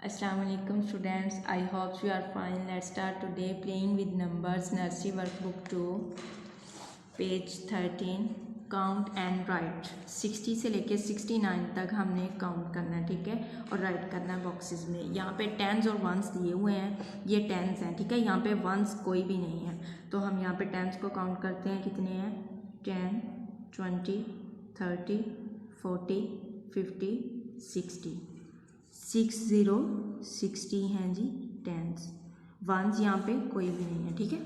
Assalamualaikum students, I hope you are fine. Let's start today playing with numbers. Nursery workbook 2 page 13 count and right. 60 से लेके 69 तक हमने count करना है, ठीक है, और राइट करना है बॉक्सेस में। यहाँ पे टेंस और वंस दिए हुए हैं, ये टेंस हैं, ठीक है, यहाँ पे वंस कोई भी नहीं है, तो हम यहाँ पे टेंस को काउंट करते हैं। कितने हैं? 10, 20, 30, 40, 50, 60। 60 60 हैं जी टेंस। वंस यहाँ पे कोई भी नहीं है, ठीक है।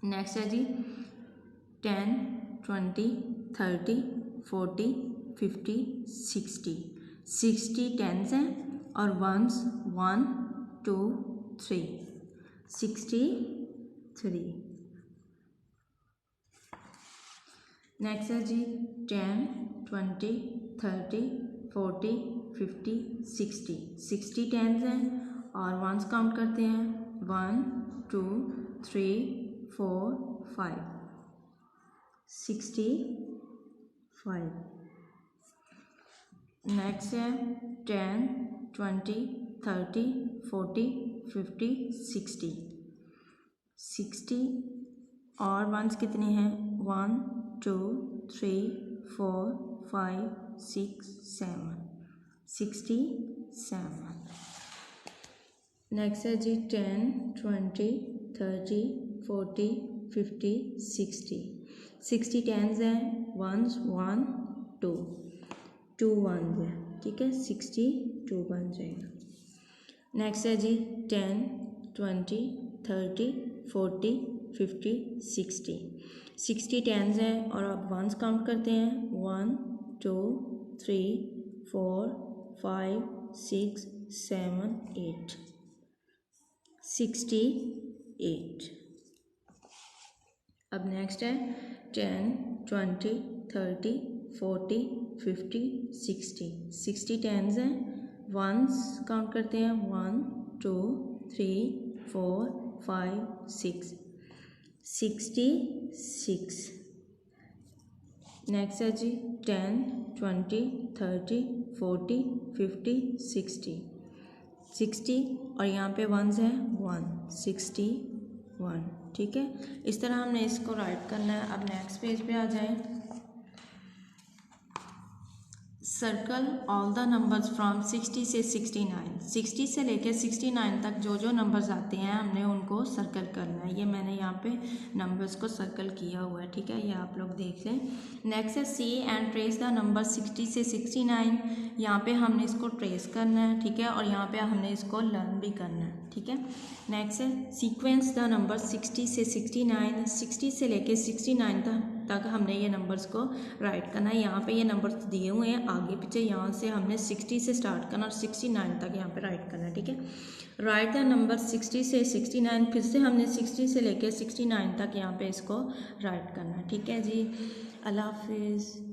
नेक्स्ट है जी 10, 20, 30, 40, 50, 60। 60 टेंस हैं और वंस 1, 2, 3, 63। नेक्स्ट है जी 10, 20, 30, 40, 50, 60। 60 टेंस हैं और वंस काउंट करते हैं 1, 2, 3, 4, 5, 65। नेक्स्ट है 10, 20, 30, 40, 50, 60। 60 और वंस कितने हैं? 1, 2, 3, 4, 5, 6, 7, 67। नेक्स्ट है जी 10, 20, 30, 40, 50, 60। 60 टेंस हैं, वंस 1, 2, 2 वंस है, ठीक है, 62 बन जाएगा। नेक्स्ट है जी 10, 20, 30, 40, 50, 60। 60 टेंस हैं और अब वंस काउंट करते हैं 1, 2, 3, 4, 5, 6, 7, 8, 68। अब नेक्स्ट है 10, 20, 30, 40, 50, 60। 60 टेंस हैं, वंस काउंट करते हैं 1, 2, 3, 4, 5, 6, 66। नेक्स्ट है जी 10, 20, 30, 40, 50, 60। 60 और यहाँ पे वंस है 1, 61, ठीक है। इस तरह हमने इसको राइट करना है। अब नेक्स्ट पेज पे आ जाएं। Circle all the numbers from 60 से 69। 60 से लेकर 69 तक जो जो नंबर्स आते हैं हमने उनको सर्कल करना है। ये मैंने यहाँ पे नंबर्स को सर्कल किया हुआ है, ठीक है, ये आप लोग देख लें। नेक्स्ट है सी एंड ट्रेस द नंबर 60 से 69। यहाँ पे हमने इसको ट्रेस करना है, ठीक है, और यहाँ पे हमने इसको लर्न भी करना है, ठीक है। नेक्स्ट है सीक्वेंस द नंबर 60 से 69। 60 से लेके 69 तक हमने ये नंबर्स को राइट करना है। यहाँ पे ये नंबर्स दिए हुए हैं आगे पीछे, यहाँ से हमने 60 से स्टार्ट करना और 69 तक यहाँ पे राइट करना है, ठीक है। राइट द नंबर 60 से 69, फिर से हमने 60 से लेके 69 तक यहाँ पे इसको राइट करना है, ठीक है जी। अल्लाह हाफिज़।